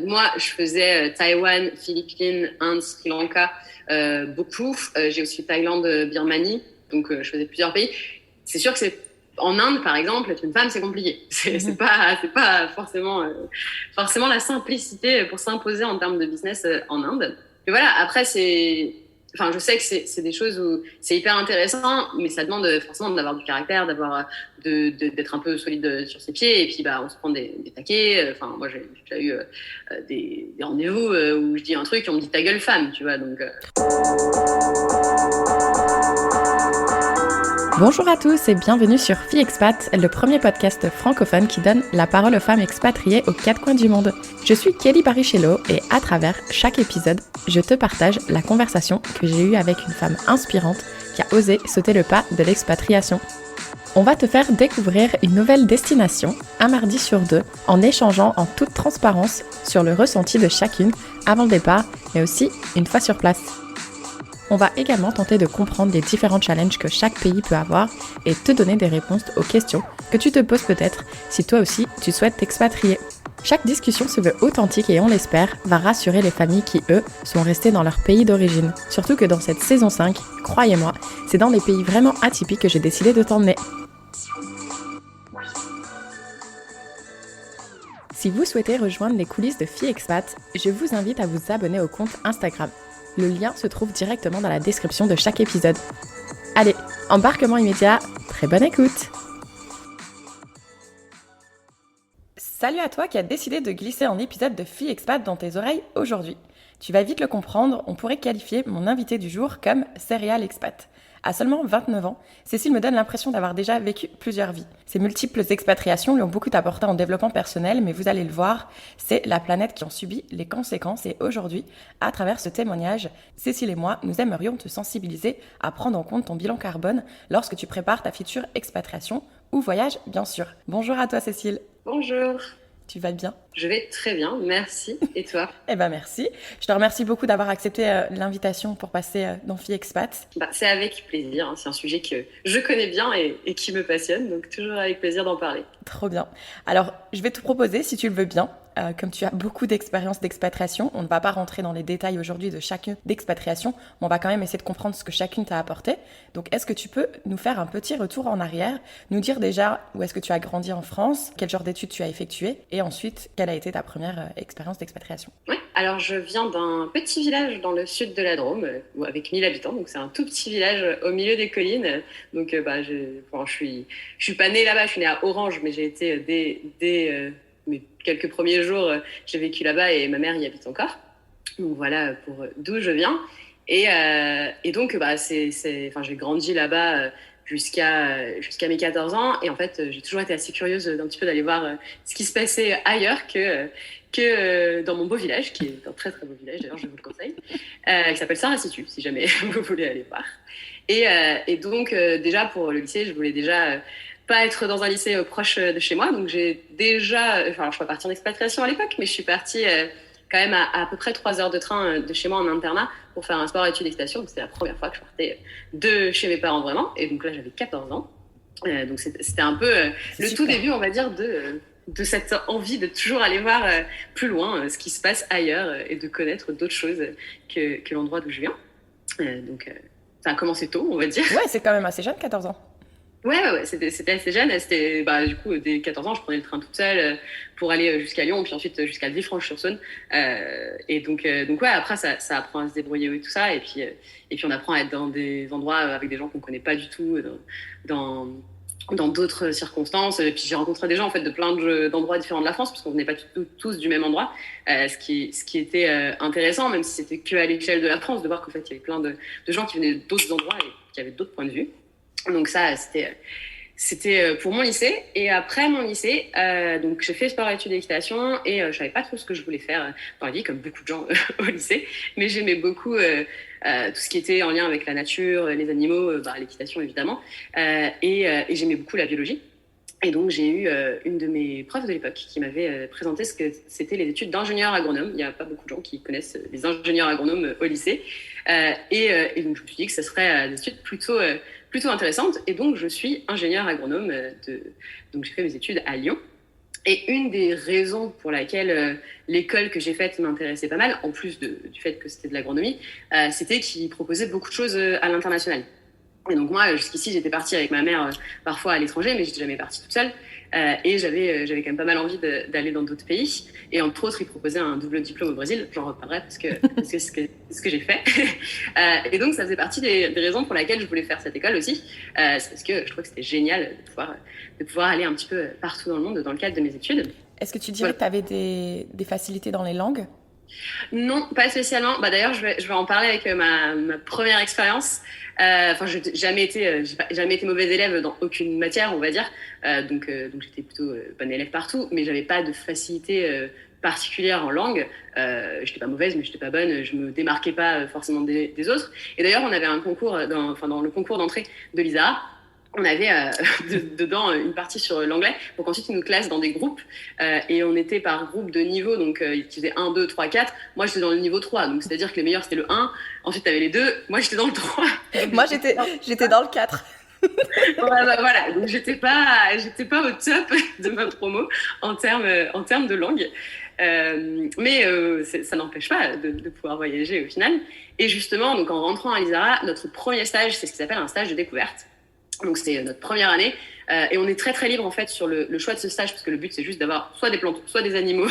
moi, je faisais Taïwan, Philippines, Inde, Sri Lanka, beaucoup. J'ai aussi fait Thaïlande, Birmanie, donc je faisais plusieurs pays. C'est sûr que en Inde, par exemple, être une femme, c'est compliqué. C'est pas forcément la simplicité pour s'imposer en termes de business en Inde. Mais voilà, après, je sais que c'est des choses où c'est hyper intéressant, mais ça demande forcément d'avoir du caractère, d'être un peu solide sur ses pieds, et puis on se prend des taquets. Enfin, moi, j'ai déjà eu des rendez-vous où je dis un truc et on me dit ta gueule femme, tu vois, donc. Bonjour à tous et bienvenue sur Fille Expat, le premier podcast francophone qui donne la parole aux femmes expatriées aux quatre coins du monde. Je suis Kelly Barichello et à travers chaque épisode, je te partage la conversation que j'ai eue avec une femme inspirante qui a osé sauter le pas de l'expatriation. On va te faire découvrir une nouvelle destination, un mardi sur deux, en échangeant en toute transparence sur le ressenti de chacune avant le départ, mais aussi une fois sur place. On va également tenter de comprendre les différents challenges que chaque pays peut avoir et te donner des réponses aux questions que tu te poses peut-être si toi aussi tu souhaites t'expatrier. Chaque discussion se veut authentique et on l'espère va rassurer les familles qui, eux, sont restées dans leur pays d'origine. Surtout que dans cette saison 5, croyez-moi, c'est dans des pays vraiment atypiques que j'ai décidé de t'emmener. Si vous souhaitez rejoindre les coulisses de Fille Expat, je vous invite à vous abonner au compte Instagram. Le lien se trouve directement dans la description de chaque épisode. Allez, embarquement immédiat, très bonne écoute! Salut à toi qui as décidé de glisser un épisode de Fille Expat dans tes oreilles aujourd'hui. Tu vas vite le comprendre, on pourrait qualifier mon invité du jour comme serial expat. À seulement 29 ans, Cécile me donne l'impression d'avoir déjà vécu plusieurs vies. Ses multiples expatriations lui ont beaucoup apporté en développement personnel, mais vous allez le voir, c'est la planète qui en subit les conséquences. Et aujourd'hui, à travers ce témoignage, Cécile et moi, nous aimerions te sensibiliser à prendre en compte ton bilan carbone lorsque tu prépares ta future expatriation ou voyage, bien sûr. Bonjour à toi Cécile. Bonjour. Tu vas bien ? Je vais très bien, merci. Et toi ? Eh ben merci. Je te remercie beaucoup d'avoir accepté l'invitation pour passer dans Fille Expat. C'est avec plaisir, hein. C'est un sujet que je connais bien et qui me passionne, donc toujours avec plaisir d'en parler. Trop bien. Alors, je vais te proposer, si tu le veux bien, comme tu as beaucoup d'expérience d'expatriation, on ne va pas rentrer dans les détails aujourd'hui de chacune d'expatriation, mais on va quand même essayer de comprendre ce que chacune t'a apporté. Donc, est-ce que tu peux nous faire un petit retour en arrière, nous dire déjà où est-ce que tu as grandi en France, quel genre d'études tu as effectué, et ensuite, quelle a été ta première expérience d'expatriation ? Oui, alors je viens d'un petit village dans le sud de la Drôme, avec 1000 habitants, donc c'est un tout petit village au milieu des collines. Donc je suis pas née là-bas, je suis née à Orange, mais j'ai été dès mes quelques premiers jours, j'ai vécu là-bas et ma mère y habite encore. Donc voilà pour d'où je viens. Et donc j'ai grandi là-bas jusqu'à mes 14 ans. Et en fait, j'ai toujours été assez curieuse d'un petit peu d'aller voir ce qui se passait ailleurs que dans mon beau village, qui est un très très beau village, d'ailleurs je vous le conseille, qui s'appelle Saint-Racitu, si jamais vous voulez aller voir. Et donc déjà pour le lycée, je voulais déjà pas être dans un lycée proche de chez moi, donc j'ai déjà, je suis pas partie en expatriation à l'époque, mais je suis partie quand même à peu près 3 heures de train de chez moi en internat pour faire un sport études équitation. Donc c'était la première fois que je partais de chez mes parents vraiment, et donc là j'avais 14 ans. Donc c'était un peu le super. Tout début, on va dire, de cette envie de toujours aller voir plus loin ce qui se passe ailleurs et de connaître d'autres choses que l'endroit d'où je viens. Donc ça a commencé tôt, on va dire. Ouais, c'est quand même assez jeune, 14 ans. Ouais, c'était assez jeune. C'était, du coup, dès 14 ans, je prenais le train toute seule pour aller jusqu'à Lyon, puis ensuite jusqu'à Villefranche-sur-Saône. Et donc ouais, après, ça apprend à se débrouiller et tout ça. Et puis on apprend à être dans des endroits avec des gens qu'on connaît pas du tout, dans d'autres circonstances. Et puis j'ai rencontré des gens en fait de plein d'endroits différents de la France, parce qu'on venait pas tous du même endroit. Ce qui était intéressant, même si c'était que à l'échelle de la France, de voir qu'en fait il y avait plein de gens qui venaient d'autres endroits et qui avaient d'autres points de vue. Donc ça, c'était pour mon lycée. Et après mon lycée, donc j'ai fait sport études d'équitation et je savais pas trop ce que je voulais faire dans la vie, comme beaucoup de gens au lycée. Mais j'aimais beaucoup tout ce qui était en lien avec la nature, les animaux, l'équitation évidemment. Et j'aimais beaucoup la biologie. Et donc j'ai eu une de mes profs de l'époque qui m'avait présenté ce que c'était les études d'ingénieur agronome. Il n'y a pas beaucoup de gens qui connaissent les ingénieurs agronomes au lycée. Et donc je me suis dit que ce serait des études plutôt intéressante, et donc je suis ingénieure agronome. Donc j'ai fait mes études à Lyon Et une des raisons pour laquelle l'école que j'ai faite m'intéressait pas mal, en plus du fait que c'était de l'agronomie, c'était qu'ils proposaient beaucoup de choses à l'international. Et donc moi, jusqu'ici, j'étais partie avec ma mère parfois à l'étranger, mais j'étais jamais partie toute seule. Et j'avais quand même pas mal envie d'aller dans d'autres pays. Et entre autres, ils proposaient un double diplôme au Brésil. J'en reparlerai parce que c'est ce que j'ai fait. Et donc, ça faisait partie des raisons pour lesquelles je voulais faire cette école aussi. C'est parce que je trouvais que c'était génial de pouvoir aller un petit peu partout dans le monde dans le cadre de mes études. Est-ce que tu dirais que tu avais des facilités dans les langues ? Non, pas spécialement. D'ailleurs, je vais en parler avec ma première expérience. J'ai jamais été mauvaise élève dans aucune matière, on va dire. Donc j'étais plutôt bonne élève partout, mais j'avais pas de facilité particulière en langue. J'étais pas mauvaise, mais j'étais pas bonne. Je me démarquais pas forcément des autres. Et d'ailleurs, on avait un concours dans le concours d'entrée de l'ISARA. On avait dedans une partie sur l'anglais pour qu'ensuite ils nous classent dans des groupes et on était par groupe de niveau, donc ils faisaient 1, 2, 3, 4. Moi j'étais dans le niveau 3, donc c'est-à-dire que les meilleurs c'était le 1, ensuite t'avais les 2, moi j'étais dans le 3. Moi j'étais dans le 4. Voilà, donc j'étais pas au top de ma promo en termes de langue. Mais ça n'empêche pas de pouvoir voyager au final. Et justement, donc en rentrant à l'ISARA, notre premier stage, c'est ce qui s'appelle un stage de découverte. Donc c'était notre première année et on est très très libre en fait sur le choix de ce stage parce que le but c'est juste d'avoir soit des plantes, soit des animaux,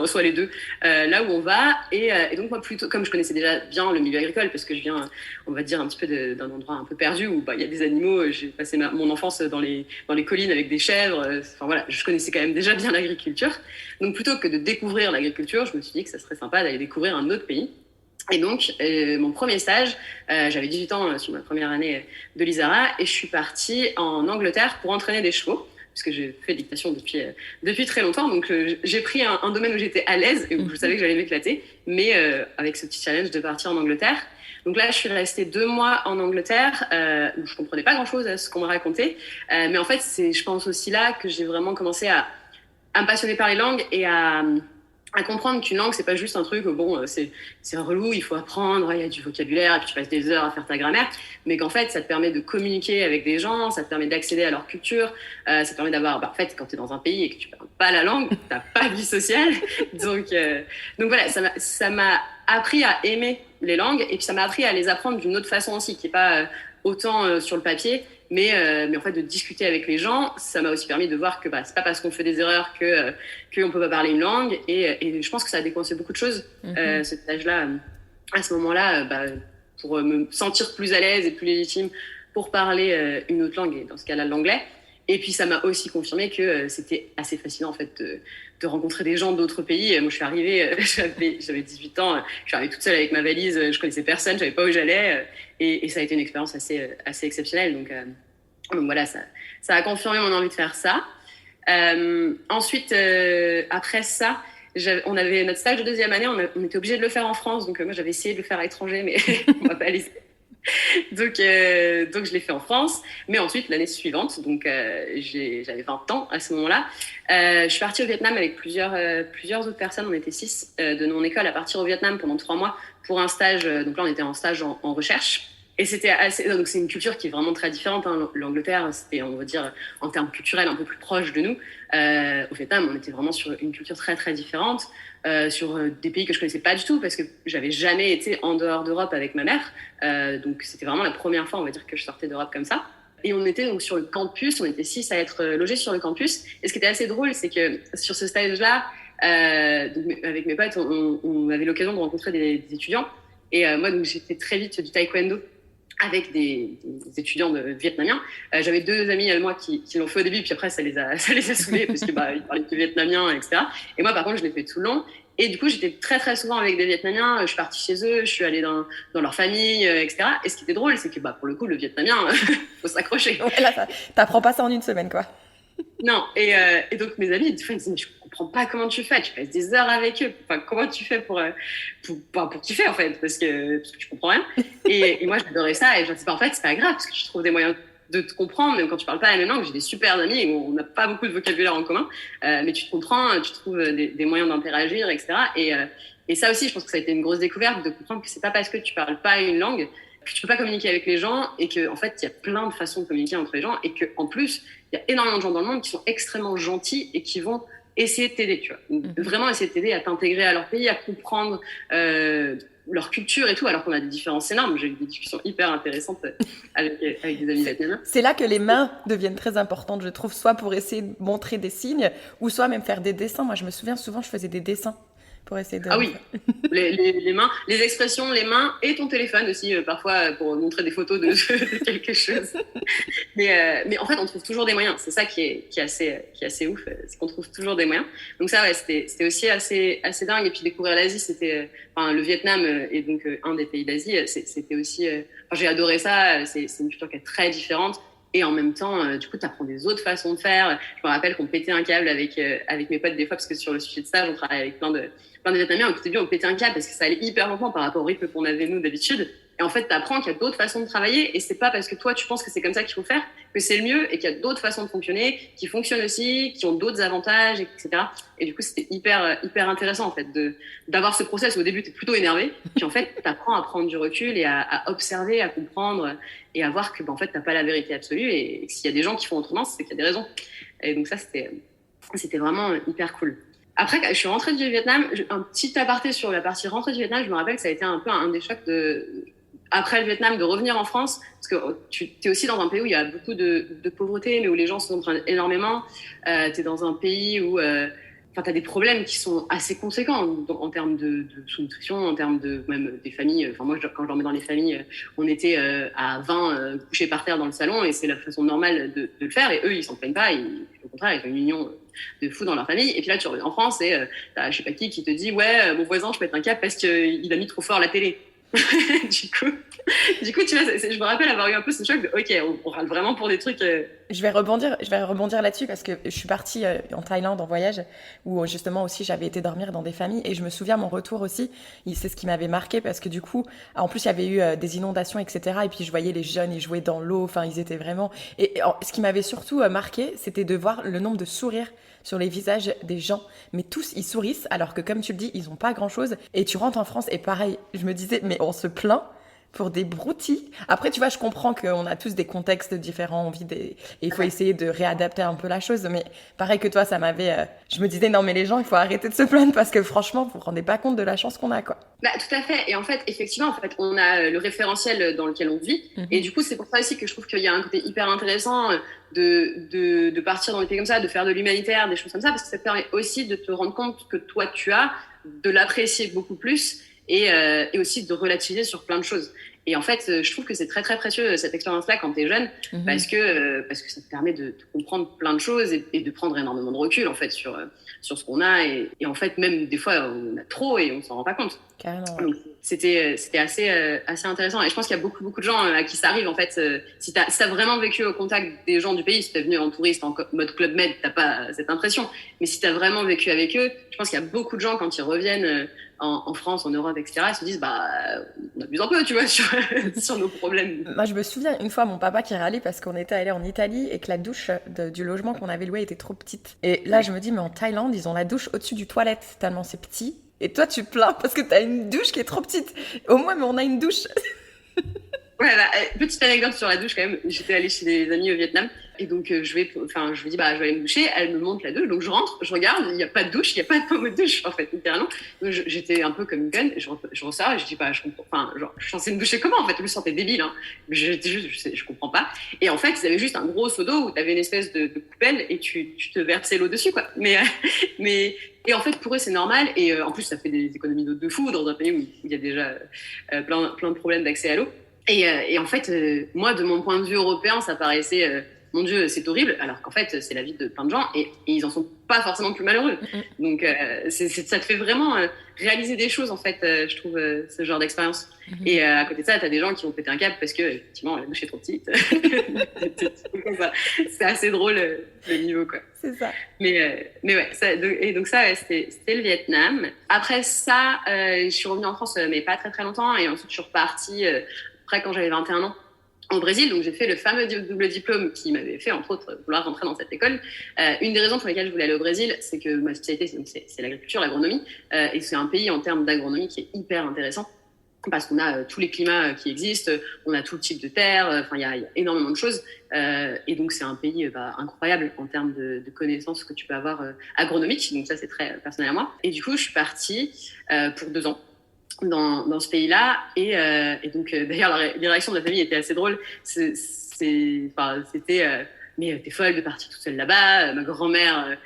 soit les deux là où on va et donc moi plutôt comme je connaissais déjà bien le milieu agricole parce que je viens on va dire un petit peu d'un endroit un peu perdu où il y a des animaux, j'ai passé mon enfance dans les collines avec des chèvres, enfin voilà, je connaissais quand même déjà bien l'agriculture, donc plutôt que de découvrir l'agriculture je me suis dit que ça serait sympa d'aller découvrir un autre pays. Et donc, mon premier stage, j'avais 18 ans sur ma première année de l'ISARA et je suis partie en Angleterre pour entraîner des chevaux, puisque j'ai fait d'équitation depuis très longtemps. Donc, j'ai pris un domaine où j'étais à l'aise et où je savais que j'allais m'éclater, mais avec ce petit challenge de partir en Angleterre. Donc là, je suis restée 2 mois en Angleterre où je comprenais pas grand-chose à ce qu'on me racontait. Mais en fait, c'est, je pense aussi là que j'ai vraiment commencé à me passionner par les langues et à comprendre qu'une langue, c'est pas juste un truc, bon, c'est relou, il faut apprendre, il y a du vocabulaire, et puis tu passes des heures à faire ta grammaire, mais qu'en fait, ça te permet de communiquer avec des gens, ça te permet d'accéder à leur culture, ça te permet d'avoir, en fait, quand tu es dans un pays et que tu parles pas la langue, t'as pas de vie sociale. Donc voilà, ça m'a appris à aimer les langues, et puis ça m'a appris à les apprendre d'une autre façon aussi, qui est pas autant sur le papier, mais en fait de discuter avec les gens, ça m'a aussi permis de voir que c'est pas parce qu'on fait des erreurs qu'on peut pas parler une langue et je pense que ça a décoincé beaucoup de choses cet âge-là à ce moment-là pour me sentir plus à l'aise et plus légitime pour parler une autre langue et dans ce cas-là l'anglais. Et puis ça m'a aussi confirmé que c'était assez fascinant en fait de rencontrer des gens d'autres pays. Moi je suis arrivée, j'avais 18 ans, je suis arrivée toute seule avec ma valise, je connaissais personne, je savais pas où j'allais et ça a été une expérience assez exceptionnelle. Donc voilà, ça a confirmé mon envie de faire ça. Ensuite, après ça, on avait notre stage de deuxième année, on était obligé de le faire en France, donc moi j'avais essayé de le faire à l'étranger, mais on m'a pas laissé. Donc je l'ai fait en France, mais ensuite l'année suivante, donc j'avais 20 ans à ce moment-là, je suis partie au Vietnam avec plusieurs autres personnes, on était 6 de mon école à partir au Vietnam pendant 3 mois pour un stage, donc là on était en stage en recherche. Et donc c'est une culture qui est vraiment très différente. L'Angleterre, c'était, on va dire, en termes culturels, un peu plus proche de nous. Au Vietnam, on était vraiment sur une culture très, très différente, sur des pays que je connaissais pas du tout, parce que j'avais jamais été en dehors d'Europe avec ma mère. Donc c'était vraiment la première fois, on va dire, que je sortais d'Europe comme ça. Et on était donc sur le campus, on était 6 à être logés sur le campus. Et ce qui était assez drôle, c'est que sur ce stage-là, donc, avec mes potes, on avait l'occasion de rencontrer des étudiants. Et moi, donc, j'ai fait très vite du taekwondo avec des étudiants vietnamiens. J'avais 2 amis à moi qui l'ont fait au début, puis après ça les a saoulés parce que ils parlaient que vietnamien, etc. Et moi par contre je l'ai fait tout le long. Et du coup j'étais très très souvent avec des Vietnamiens. Je suis partie chez eux, je suis allée dans leur famille, etc. Et ce qui était drôle, c'est que pour le coup le vietnamien, faut s'accrocher. Ouais, là, t'apprends pas ça en une semaine, quoi. Non, et donc mes amis, des fois, ils me disaient, mais je comprends pas comment tu fais, tu passes des heures avec eux, enfin, comment tu fais pour kiffer en fait, parce que je comprends rien. Et moi, j'adorais ça, et je me disais, en fait, c'est pas grave, parce que je trouve des moyens de te comprendre, même quand tu parles pas la même langue. J'ai des super amis, où on n'a pas beaucoup de vocabulaire en commun, mais tu te comprends, tu trouves des moyens d'interagir, etc. Et ça aussi, je pense que ça a été une grosse découverte de comprendre que c'est pas parce que tu parles pas une langue que tu peux pas communiquer avec les gens, et que en fait il y a plein de façons de communiquer entre les gens, et que en plus il y a énormément de gens dans le monde qui sont extrêmement gentils et qui vont essayer de t'aider, tu vois. Vraiment essayer de t'aider à t'intégrer à leur pays, à comprendre leur culture et tout, alors qu'on a des différences énormes. J'ai eu des discussions hyper intéressantes avec des amis vietnamiens. C'est là que les mains deviennent très importantes, je trouve, soit pour essayer de montrer des signes, ou soit même faire des dessins. Moi, je me souviens souvent, je faisais des dessins pour essayer de... Ah oui, les mains, les expressions, les mains et ton téléphone aussi, parfois pour montrer des photos de quelque chose. Mais en fait, on trouve toujours des moyens. C'est ça qui est assez ouf, c'est qu'on trouve toujours des moyens. Donc ça, ouais, c'était aussi assez dingue. Et puis découvrir l'Asie, c'était, le Vietnam est donc un des pays d'Asie. C'était aussi, j'ai adoré ça. C'est une culture qui est très différente. Et en même temps, du coup, tu apprends des autres façons de faire. Je me rappelle qu'on pétait un câble avec mes potes des fois, parce que sur le sujet de stage, on travaille avec plein de Vietnamiens. Au début, on pétait un câble parce que ça allait hyper lentement par rapport au rythme qu'on avait nous d'habitude. Et en fait, tu apprends qu'il y a d'autres façons de travailler, et c'est pas parce que toi, tu penses que c'est comme ça qu'il faut faire que c'est le mieux, et qu'il y a d'autres façons de fonctionner qui fonctionnent aussi, qui ont d'autres avantages, etc. Et du coup, c'était hyper intéressant en fait d'avoir ce process. Au début, tu es plutôt énervé, puis en fait, tu apprends à prendre du recul et à observer, à comprendre, et à voir que en fait, tu n'as pas la vérité absolue, et s'il y a des gens qui font autrement, c'est qu'il y a des raisons. Et donc ça, c'était vraiment hyper cool. Après, je suis rentrée du Vietnam, un petit aparté sur la partie rentrée du Vietnam, je me rappelle que ça a été un peu un des chocs après le Vietnam, de revenir en France, parce que tu es aussi dans un pays où il y a beaucoup de pauvreté, mais où les gens s'entraînent énormément. Tu es dans un pays où tu as des problèmes qui sont assez conséquents en termes de sous-nutrition, en termes de même des familles. Moi, quand je dormais dans les familles, on était à 20 couchés par terre dans le salon, et c'est la façon normale de le faire, et eux, ils s'en plaignent pas. Au contraire, ils ont une union de fou dans leur famille. Et puis là, tu reviens en France et t'as je sais pas qui te dit « Ouais, mon voisin, je pète un câble parce qu'il a mis trop fort la télé. » du coup, tu vois, je me rappelle avoir eu un peu ce choc de ok, on râle vraiment pour des trucs. Je vais rebondir là-dessus parce que je suis partie en Thaïlande en voyage où justement aussi j'avais été dormir dans des familles, et je me souviens mon retour aussi, c'est ce qui m'avait marqué parce que du coup, en plus il y avait eu des inondations, etc. Et puis je voyais les jeunes, ils jouaient dans l'eau, enfin ils étaient vraiment... Et ce qui m'avait surtout marqué, c'était de voir le nombre de sourires sur les visages des gens, mais tous ils sourissent alors que comme tu le dis, ils ont pas grand-chose. Et tu rentres en France et pareil, je me disais mais on se plaint pour des broutilles. Après, tu vois, je comprends qu'on a tous des contextes différents, et il faut essayer de réadapter un peu la chose. Mais pareil que toi, ça m'avait... je me disais, non, mais les gens, il faut arrêter de se plaindre parce que franchement, vous vous rendez pas compte de la chance qu'on a, quoi. Bah, tout à fait. Et en fait, effectivement, on a le référentiel dans lequel on vit. Et du coup, c'est pour ça aussi que je trouve qu'il y a un côté hyper intéressant de partir dans des pays comme ça, de faire de l'humanitaire, des choses comme ça, parce que ça te permet aussi de te rendre compte que toi, tu as, de l'apprécier beaucoup plus, et aussi de relativiser sur plein de choses. Et en fait, je trouve que c'est très très précieux cette expérience-là quand t'es jeune, parce que ça te permet de comprendre plein de choses et de prendre énormément de recul en fait sur ce qu'on a, et en fait même des fois on a trop et on s'en rend pas compte. Carrément. Donc, c'était assez intéressant, et je pense qu'il y a beaucoup de gens à qui ça arrive en fait. Si t'as vraiment vécu au contact des gens du pays, si t'es venu en touriste en mode Club Med, t'as pas cette impression, mais si t'as vraiment vécu avec eux, je pense qu'il y a beaucoup de gens quand ils reviennent en France, en Europe, etc., ils se disent on abuse un peu, tu vois, sur nos problèmes. Moi, je me souviens une fois mon papa qui râlait parce qu'on était allé en Italie et que la douche du logement qu'on avait loué était trop petite. Et là, je me dis, mais en Thaïlande, ils ont la douche au-dessus du toilette tellement c'est petit. Et toi, tu plains parce que t'as une douche qui est trop petite. Au moins, mais on a une douche. Ouais, petite anecdote sur la douche quand même. J'étais allée chez des amis au Vietnam, et donc je lui dis je vais aller me doucher. Elle me montre la douche, donc je rentre, je regarde, il n'y a pas de douche, il n'y a pas de pomme de douche en fait, littéralement. Donc j'étais un peu comme une conne, je ressors et je dis je comprends, je suis censée me doucher comment en fait? Je me sentais débile, hein. J'étais juste, je comprends pas. Et en fait, ils avaient juste un gros seau d'eau où tu avais une espèce de coupelle et tu te versais l'eau dessus, quoi. Et en fait, pour eux, c'est normal. Et en plus, ça fait des économies d'eau de fou dans un pays où il y a déjà plein de problèmes d'accès à l'eau. Et en fait, moi, de mon point de vue européen, ça paraissait, mon Dieu, c'est horrible, alors qu'en fait, c'est la vie de plein de gens, et ils en sont pas forcément plus malheureux. Donc, ça te fait vraiment réaliser des choses, en fait, je trouve, ce genre d'expérience. Et à côté de ça, t'as des gens qui vont péter un câble parce que, effectivement, la douche est trop petite. C'est assez drôle, le niveau, quoi. C'est ça. Mais ouais, donc ça, ouais, c'était le Vietnam. Après ça, je suis revenue en France, mais pas très très longtemps, et ensuite je suis repartie après quand j'avais 21 ans au Brésil. Donc j'ai fait le fameux double diplôme qui m'avait fait entre autres vouloir rentrer dans cette école. Une des raisons pour lesquelles je voulais aller au Brésil, c'est que ma spécialité c'est l'agriculture, l'agronomie, et c'est un pays en termes d'agronomie qui est hyper intéressant. parce qu'on a tous les climats qui existent, on a tout le type de terre, enfin il y a énormément de choses, et donc c'est un pays incroyable en termes de connaissances que tu peux avoir agronomiques, donc ça c'est très personnel à moi. Et du coup je suis partie pour 2 ans dans ce pays-là, et donc d'ailleurs les réactions de la famille étaient assez drôles. C'était mais t'es folle de partir toute seule là-bas. Ma grand-mère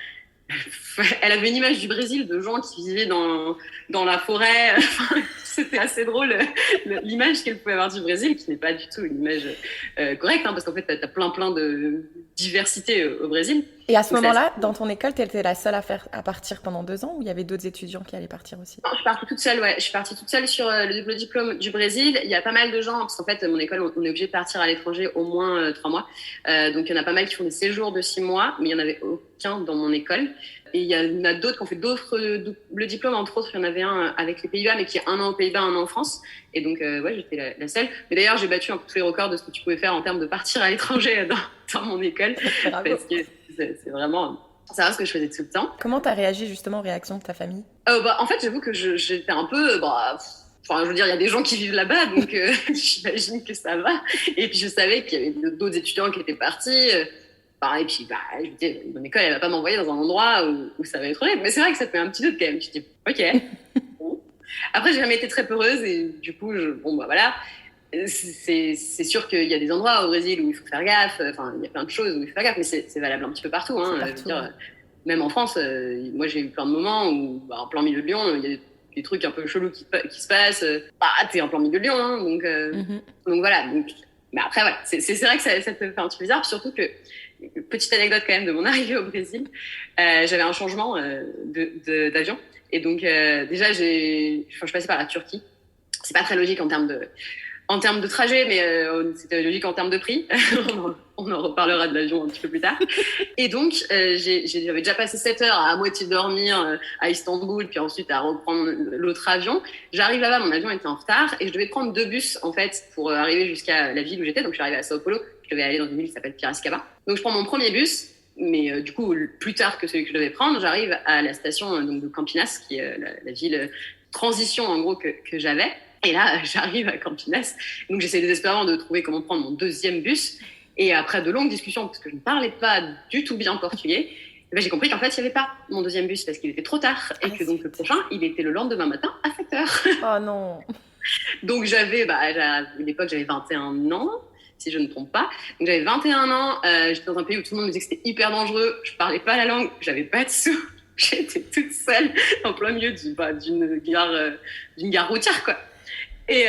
elle avait une image du Brésil de gens qui vivaient dans la forêt. C'était assez drôle l'image qu'elle pouvait avoir du Brésil, qui n'est pas du tout une image correcte, parce qu'en fait, t'as plein de diversité au Brésil. Et à ce moment-là, dans ton école, t'étais la seule à partir pendant 2 ans, ou il y avait d'autres étudiants qui allaient partir aussi? Non, je suis partie toute seule, ouais. Je suis partie toute seule sur le diplôme du Brésil. Il y a pas mal de gens, parce qu'en fait, mon école, on est obligé de partir à l'étranger au moins 3 mois. Donc, il y en a pas mal qui font des séjours de 6 mois, mais il n'y en avait aucun dans mon école. Et il y en a d'autres qui ont fait le diplôme, entre autres, il y en avait un avec les Pays-Bas, mais qui est 1 an aux Pays-Bas, 1 an en France. Et donc, ouais, j'étais la seule. Mais d'ailleurs, j'ai battu un peu tous les records de ce que tu pouvais faire en termes de partir à l'étranger dans mon école. Parce que c'est vraiment savoir ce que je faisais tout le temps. Comment t'as réagi justement aux réactions de ta famille? En fait, j'avoue que j'étais un peu... Enfin, je veux dire, il y a des gens qui vivent là-bas, donc j'imagine que ça va. Et puis, je savais qu'il y avait d'autres étudiants qui étaient partis. Et puis, je me disais, mon école, elle va pas m'envoyer dans un endroit où ça va être horrible. Mais c'est vrai que ça te met un petit doute quand même. Tu te dis, ok. Bon. Après, j'ai jamais été très peureuse et du coup, voilà. C'est sûr qu'il y a des endroits au Brésil où il faut faire gaffe. Enfin, il y a plein de choses où il faut faire gaffe, mais c'est valable un petit peu partout. Je veux dire, même en France, moi, j'ai eu plein de moments où, en plein milieu de Lyon, il y a des trucs un peu chelous qui se passent. T'es en plein milieu de Lyon, donc voilà. Mais après, voilà, c'est vrai que ça te fait un petit peu bizarre, surtout que, petite anecdote quand même de mon arrivée au Brésil, j'avais un changement d'avion. Et donc, déjà, je passais par la Turquie. C'est pas très logique en termes de trajet, mais c'était logique en termes de prix. On en reparlera de l'avion un petit peu plus tard. Et donc, j'avais déjà passé 7 heures à moitié dormir à Istanbul, puis ensuite à reprendre l'autre avion. J'arrive là-bas, mon avion était en retard, et je devais prendre 2 bus, en fait, pour arriver jusqu'à la ville où j'étais. Donc, je suis arrivée à Sao Paulo. Je devais aller dans une ville qui s'appelle Piracicaba. Donc, je prends mon premier bus, mais du coup, plus tard que celui que je devais prendre, j'arrive à la station de Campinas, qui est la ville transition, en gros, que j'avais. Et là, j'arrive à Campinas. Donc, j'essaie désespérément de trouver comment prendre mon 2e bus. Et après de longues discussions, parce que je ne parlais pas du tout bien portugais, j'ai compris qu'en fait, il n'y avait pas mon 2e bus parce qu'il était trop tard. Et que donc, le prochain, il était le lendemain matin à 7 heures. Oh non. Donc, à l'époque, j'avais 21 ans, si je ne me trompe pas. Donc, j'avais 21 ans. J'étais dans un pays où tout le monde me disait que c'était hyper dangereux. Je ne parlais pas la langue. J'avais pas de sous. J'étais toute seule en plein milieu d'une gare routière, quoi. Et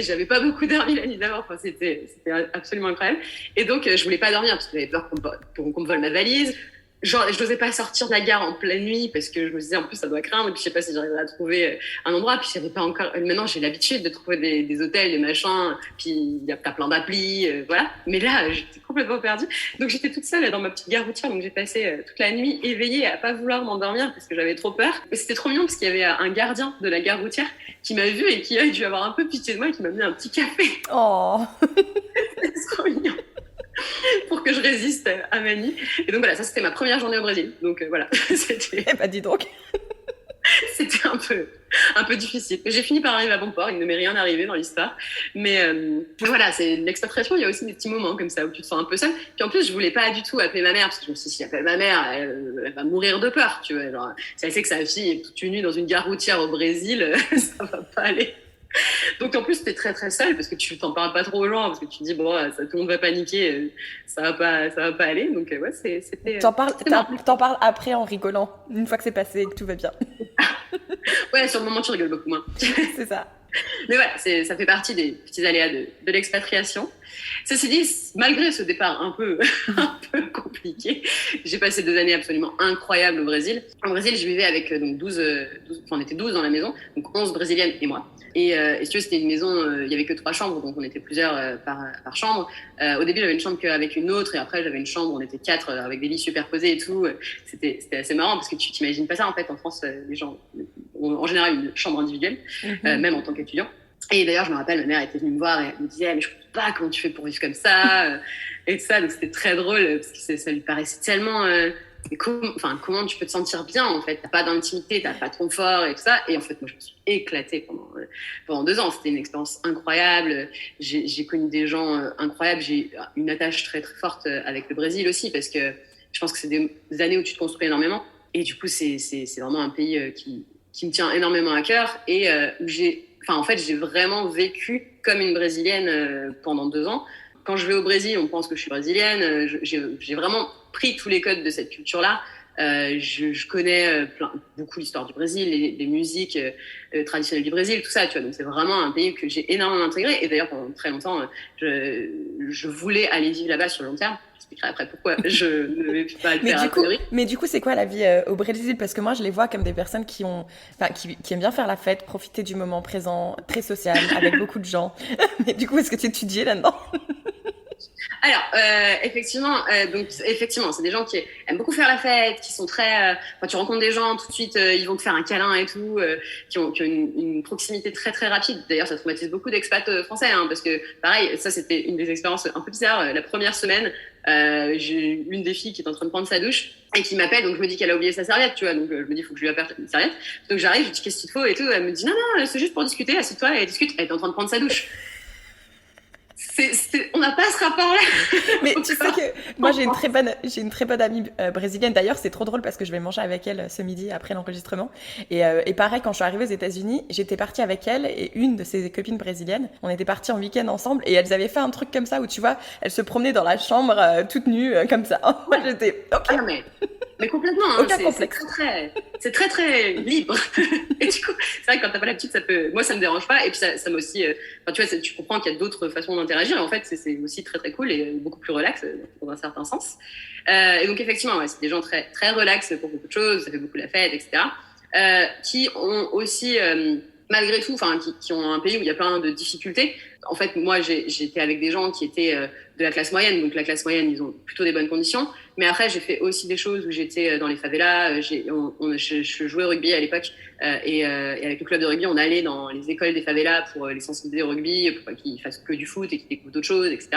j'avais pas beaucoup dormi la nuit d'avant. Enfin, c'était absolument incroyable. Et donc, je voulais pas dormir parce que j'avais peur qu'on me vole ma valise. Genre, je n'osais pas sortir de la gare en pleine nuit parce que je me disais, en plus, ça doit craindre. Et puis, je sais pas si j'arriverais à trouver un endroit. Puis, j'avais pas encore. Maintenant, j'ai l'habitude de trouver des hôtels, des machins. Puis, t'as plein d'applis, voilà. Mais là, j'étais complètement perdue. Donc, j'étais toute seule dans ma petite gare routière. Donc, j'ai passé toute la nuit éveillée à pas vouloir m'endormir parce que j'avais trop peur. Mais c'était trop mignon parce qu'il y avait un gardien de la gare routière qui m'a vue et qui a dû avoir un peu pitié de moi et qui m'a mis un petit café. Oh. C'est trop mignon. Pour que je résiste à ma nuit. Et donc voilà, ça c'était ma première journée au Brésil. Donc voilà, c'était... Eh ben dis donc. C'était un peu difficile. J'ai fini par arriver à bon port, il ne m'est rien arrivé dans l'histoire. Mais voilà, c'est l'expatriation, il y a aussi des petits moments comme ça où tu te sens un peu seule. Puis en plus, je voulais pas du tout appeler ma mère, parce que je me suis dit, si j'appelle ma mère, elle va mourir de peur, tu vois. Genre, si elle sait que sa fille est toute nue dans une gare routière au Brésil, ça va pas aller. Donc en plus t'es très très seule parce que tu t'en parles pas trop aux gens parce que tu te dis tout le monde va paniquer, ça va pas aller. Donc ouais, c'était t'en parles après en rigolant une fois que c'est passé et que tout va bien. Ouais, sur le moment tu rigoles beaucoup moins. C'est ça. Mais voilà, ça fait partie des petits aléas de l'expatriation. Ceci dit, malgré ce départ un peu compliqué, j'ai passé 2 années absolument incroyables au Brésil. Au Brésil, je vivais avec donc 12, on était 12 dans la maison, donc 11 brésiliennes et moi. Et si tu veux, c'était une maison, il y avait que 3 chambres, donc on était plusieurs par chambre. Au début, j'avais une chambre qu'avec une autre, et après, j'avais une chambre où on était 4 avec des lits superposés et tout. C'était assez marrant parce que tu t'imagines pas ça en fait. En France, les gens ont en général une chambre individuelle, même en tant qu'étudiant. Et d'ailleurs, je me rappelle, ma mère était venue me voir et elle me disait, mais je comprends pas comment tu fais pour vivre comme ça, et tout ça. Donc c'était très drôle parce que ça lui paraissait tellement comment tu peux te sentir bien en fait? T'as pas d'intimité, t'as pas de confort et tout ça. Et en fait, moi, je me suis éclatée pendant 2 ans. C'était une expérience incroyable. J'ai connu des gens incroyables. J'ai une attache très très forte avec le Brésil aussi parce que je pense que c'est des années où tu te construis énormément. Et du coup, c'est vraiment un pays qui me tient énormément à cœur et où j'ai vraiment vécu comme une Brésilienne pendant 2 ans. Quand je vais au Brésil, on pense que je suis brésilienne. J'ai vraiment pris tous les codes de cette culture-là. Je connais beaucoup l'histoire du Brésil, les musiques traditionnelles du Brésil, tout ça, tu vois. Donc c'est vraiment un pays que j'ai énormément intégré. Et d'ailleurs, pendant très longtemps, je voulais aller vivre là-bas sur le long terme. J'expliquerai après pourquoi je ne vais pas le faire a priori. Mais du coup, c'est quoi la vie au Brésil? Parce que moi, je les vois comme des personnes qui aiment bien faire la fête, profiter du moment présent, très social, avec beaucoup de gens. Mais du coup, est-ce que tu étudies là-dedans? Alors, effectivement, c'est des gens qui aiment beaucoup faire la fête, qui sont très. Quand tu rencontres des gens, tout de suite, ils vont te faire un câlin et tout, qui ont une proximité très très rapide. D'ailleurs, ça traumatise beaucoup d'expats français, hein, parce que pareil, ça c'était une des expériences un peu bizarres. La première semaine, j'ai une des filles qui est en train de prendre sa douche et qui m'appelle, donc je me dis qu'elle a oublié sa serviette, tu vois, donc je me dis il faut que je lui apporte une serviette. Donc j'arrive, je dis qu'est-ce qu'il te faut et tout, elle me dit non, c'est juste pour discuter, assieds-toi et discute. Elle est en train de prendre sa douche. On n'a pas ce rapport-là. Mais tu sais que moi j'ai une très bonne amie brésilienne. D'ailleurs, c'est trop drôle parce que je vais manger avec elle ce midi après l'enregistrement. Et pareil, quand je suis arrivée aux États-Unis, j'étais partie avec elle et une de ses copines brésiliennes. On était parties en week-end ensemble et elles avaient fait un truc comme ça où tu vois, elles se promenaient dans la chambre toute nues comme ça. Moi j'étais ok. Ah non, mais complètement. Hein, aucun complexe. C'est très très libre. Et du coup, c'est vrai que quand t'as pas l'habitude, moi ça me dérange pas. Et puis ça m'a aussi, tu vois, tu comprends qu'il y a d'autres façons d'interagir. Et en fait, c'est aussi très très cool et beaucoup plus relax dans un certain sens. Et donc effectivement, ouais, c'est des gens très très relax pour beaucoup de choses. Ça fait beaucoup la fête, etc. Qui ont aussi malgré tout, qui ont un pays où il y a plein de difficultés. En fait, moi, j'étais avec des gens qui étaient de la classe moyenne. Donc, la classe moyenne, ils ont plutôt des bonnes conditions. Mais après, j'ai fait aussi des choses où j'étais dans les favelas. Je jouais au rugby à l'époque. Et avec le club de rugby, on allait dans les écoles des favelas pour les sensibiliser au rugby, pour pas qu'ils fassent que du foot et qu'ils découvrent d'autres choses, etc.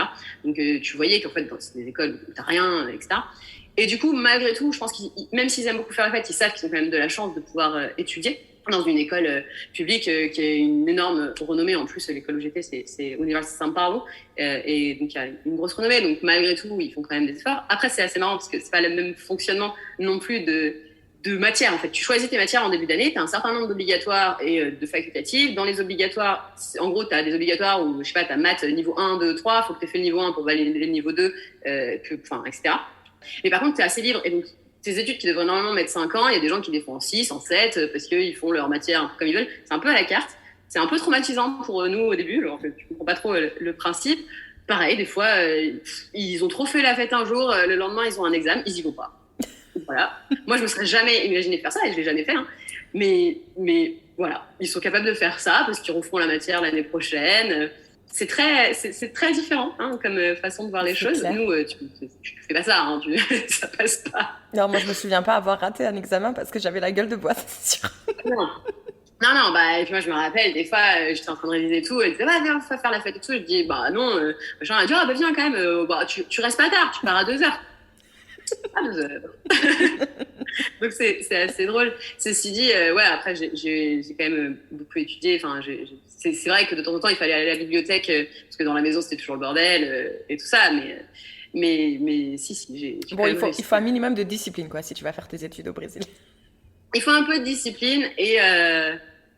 Donc, tu voyais qu'en fait, c'est des écoles où t'as rien, etc. Et du coup, malgré tout, je pense qu'ils, même s'ils aiment beaucoup faire la fête, ils savent qu'ils ont quand même de la chance de pouvoir étudier dans une école publique qui a une énorme renommée. En plus, l'école où j'étais, c'est Université São Paulo, et donc il y a une grosse renommée. Donc malgré tout, ils font quand même des efforts. Après, c'est assez marrant parce que c'est pas le même fonctionnement non plus de matières. En fait, tu choisis tes matières en début d'année, tu as un certain nombre d'obligatoires et de facultatives. Dans les obligatoires, en gros, tu as des obligatoires où, je sais pas, tu as maths niveau 1, 2, 3, il faut que tu aies fait le niveau 1 pour valider le niveau 2, etc. Mais par contre, tu es assez libre. Et donc, ces études qui devraient normalement mettre 5 ans, il y a des gens qui les font en 6, en 7, parce qu'ils font leur matière un peu comme ils veulent. C'est un peu à la carte. C'est un peu traumatisant pour nous au début, alors que tu comprends pas trop le principe. Pareil, des fois, ils ont trop fait la fête un jour, le lendemain, ils ont un examen, ils y vont pas. Voilà. Moi, je me serais jamais imaginé faire ça, et je l'ai jamais fait. Hein. Mais voilà, ils sont capables de faire ça, parce qu'ils referont la matière l'année prochaine. C'est très différent hein, comme façon de voir les choses. Clair. Nous, tu fais pas ça, hein, ça passe pas. Non, moi je me souviens pas avoir raté un examen parce que j'avais la gueule de bois, c'est sûr. Non, et puis moi je me rappelle, des fois, j'étais en train de réviser tout, et disait, viens, on va faire la fête et tout. Je dis, non, machin, elle dit, viens quand même, tu restes pas tard, tu pars à 2h. À 2h. Donc c'est assez drôle. Ceci dit, après j'ai quand même beaucoup étudié. Enfin, c'est vrai que de temps en temps il fallait aller à la bibliothèque parce que dans la maison c'était toujours le bordel et tout ça. Mais si j'ai bon, il faut un minimum de discipline quoi si tu vas faire tes études au Brésil. Il faut un peu de discipline et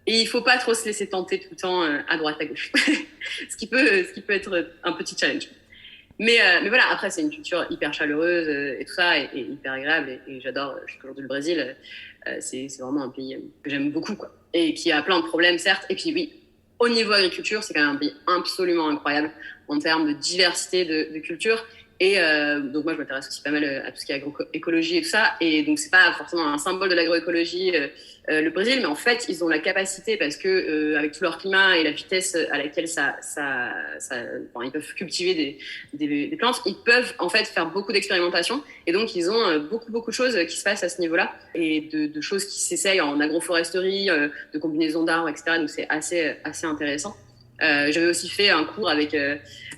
il faut pas trop se laisser tenter tout le temps à droite à gauche. ce qui peut être un petit challenge. Mais voilà, après, c'est une culture hyper chaleureuse et tout ça, et hyper agréable. Et j'adore, je suis aujourd'hui le Brésil. C'est vraiment un pays que j'aime beaucoup, quoi. Et qui a plein de problèmes, certes. Et puis, oui, au niveau agriculture, c'est quand même un pays absolument incroyable en termes de diversité de culture. Et donc, moi, je m'intéresse aussi pas mal à tout ce qui est agroécologie et tout ça. Et donc, c'est pas forcément un symbole de l'agroécologie, le Brésil, mais en fait, ils ont la capacité, parce que avec tout leur climat et la vitesse à laquelle ils peuvent cultiver des plantes, ils peuvent en fait faire beaucoup d'expérimentations. Et donc, ils ont beaucoup de choses qui se passent à ce niveau-là, et de choses qui s'essayent en agroforesterie, de combinaisons d'arbres, etc. Donc, c'est assez intéressant. J'avais aussi fait un cours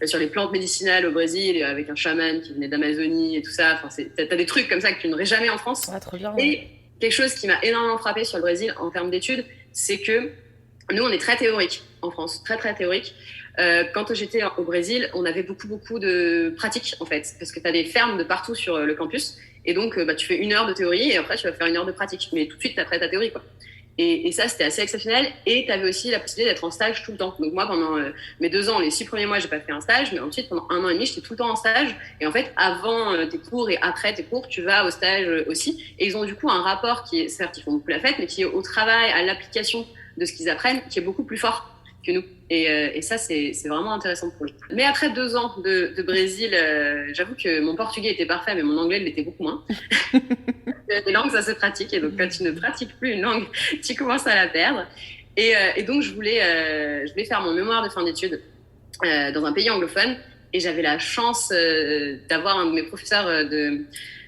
sur les plantes médicinales au Brésil, avec un chaman qui venait d'Amazonie et tout ça. Enfin, t'as des trucs comme ça que tu n'aurais jamais en France. Ah, trop bien. Et quelque chose qui m'a énormément frappé sur le Brésil en termes d'études, c'est que nous, on est très théorique en France, très très théorique. Quand j'étais au Brésil, on avait beaucoup de pratiques en fait, parce que tu as des fermes de partout sur le campus, et donc tu fais 1 heure de théorie et après tu vas faire 1 heure de pratique, mais tout de suite après ta théorie quoi. Et ça c'était assez exceptionnel, et tu avais aussi la possibilité d'être en stage tout le temps. Donc moi pendant mes 2 ans, les 6 premiers mois, j'ai pas fait un stage, mais ensuite pendant 1 an et demi, j'étais tout le temps en stage. Et en fait, avant tes cours et après tes cours, tu vas au stage aussi. Et ils ont du coup un rapport qui est, certes, ils font beaucoup la fête, mais qui est au travail, à l'application de ce qu'ils apprennent, qui est beaucoup plus fort que nous. Et ça, c'est vraiment intéressant pour eux. Mais après 2 ans de Brésil, j'avoue que mon portugais était parfait, mais mon anglais l'était beaucoup moins. Les langues, ça se pratique. Et donc, quand tu ne pratiques plus une langue, tu commences à la perdre. Et donc, je voulais faire mon mémoire de fin d'études dans un pays anglophone. Et j'avais la chance d'avoir un de mes professeurs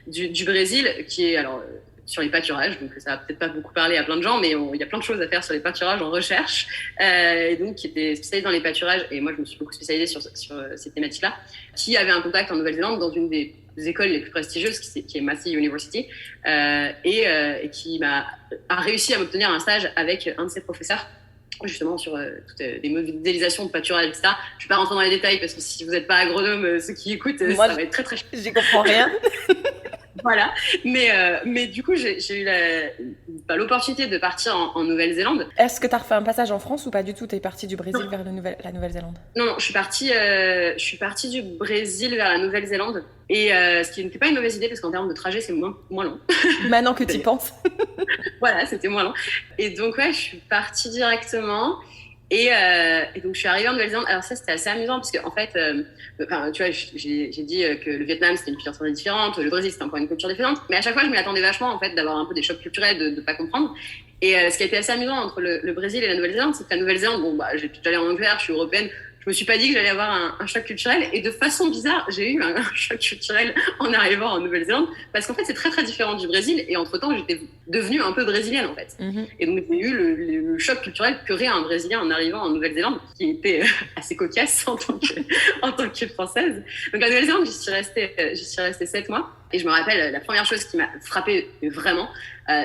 du Brésil qui est... alors sur les pâturages, donc ça va peut-être pas beaucoup parler à plein de gens, mais il y a plein de choses à faire sur les pâturages en recherche, et donc qui était spécialisé dans les pâturages, et moi je me suis beaucoup spécialisée sur ces thématiques-là, qui avait un contact en Nouvelle-Zélande dans une des écoles les plus prestigieuses, qui est Massey University, et qui a réussi à m'obtenir un stage avec un de ses professeurs, justement sur toutes des modélisations de pâturage, etc. Je ne vais pas rentrer dans les détails, parce que si vous n'êtes pas agronome, ceux qui écoutent, moi, ça va être très très chiant. J'y comprends rien. Voilà, mais du coup, j'ai eu l'opportunité de partir en Nouvelle-Zélande. Est-ce que tu as refait un passage en France ou pas du tout? Tu es partie du Brésil vers la Nouvelle-Zélande? Non, je suis partie du Brésil vers la Nouvelle-Zélande. Et ce qui n'était pas une mauvaise idée, parce qu'en termes de trajet, c'est moins long. Maintenant que tu y penses. Voilà, c'était moins long. Et donc, ouais, je suis partie directement. Et donc, je suis arrivée en Nouvelle-Zélande. Alors ça, c'était assez amusant, parce qu'en fait, tu vois, j'ai dit que le Vietnam, c'était une culture différente, le Brésil, c'était encore une culture différente. Mais à chaque fois, je m'y attendais vachement, en fait, d'avoir un peu des chocs culturels, de pas comprendre. Et ce qui a été assez amusant entre le Brésil et la Nouvelle-Zélande, c'est que la Nouvelle-Zélande, j'ai déjà allé en Angleterre, je suis européenne, je me suis pas dit que j'allais avoir un choc culturel, et de façon bizarre, j'ai eu un choc culturel en arrivant en Nouvelle-Zélande, parce qu'en fait, c'est très très différent du Brésil, et entre-temps, j'étais devenue un peu brésilienne, en fait. Mm-hmm. Et donc, j'ai eu le choc culturel qu'aurait un Brésilien en arrivant en Nouvelle-Zélande, qui était assez cocasse en tant que Française. Donc, la Nouvelle-Zélande, j'y suis restée 7 mois, et je me rappelle, la première chose qui m'a frappée vraiment,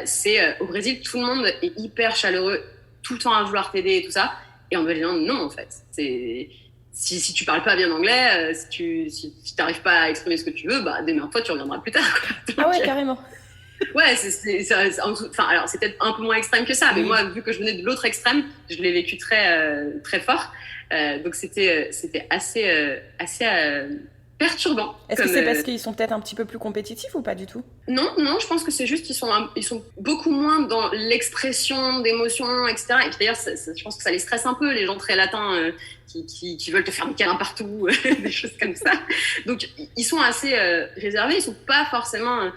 c'est au Brésil, tout le monde est hyper chaleureux, tout le temps à vouloir t'aider et tout ça. Et en Nouvelle-Zélande, non, en fait. Si tu parles pas bien anglais, si tu n'arrives pas à exprimer ce que tu veux, démerde-toi, tu reviendras plus tard. Donc, ah ouais, carrément. Ouais, alors c'est peut-être un peu moins extrême que ça, mais moi, vu que je venais de l'autre extrême, je l'ai vécu très, très fort. Donc c'était assez perturbant. Est-ce que c'est parce qu'ils sont peut-être un petit peu plus compétitifs ou pas du tout? Non, je pense que c'est juste qu'ils sont beaucoup moins dans l'expression d'émotions, etc. Et puis d'ailleurs, je pense que ça les stresse un peu, les gens très latins qui veulent te faire des câlins partout, des choses comme ça. Donc, ils sont assez réservés, ils sont pas forcément...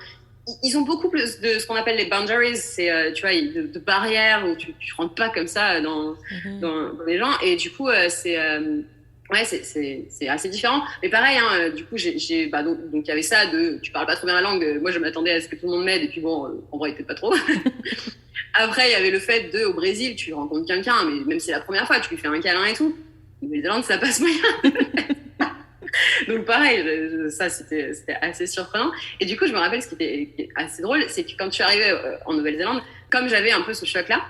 Ils ont beaucoup plus de ce qu'on appelle les boundaries, c'est tu vois, de barrières où tu rentres pas comme ça dans les gens. Et du coup, c'est assez différent. Mais pareil, du coup, donc il y avait ça de tu parles pas trop bien la langue. Moi, je m'attendais à ce que tout le monde m'aide, et puis bon, en vrai, peut-être pas trop. Après, il y avait le fait au Brésil, tu rencontres quelqu'un, mais même si c'est la première fois, tu lui fais un câlin et tout. En Nouvelle-Zélande, ça passe moyen. Donc pareil, ça c'était assez surprenant. Et du coup, je me rappelle ce qui était assez drôle, c'est que quand je suis arrivée en Nouvelle-Zélande, comme j'avais un peu ce choc-là,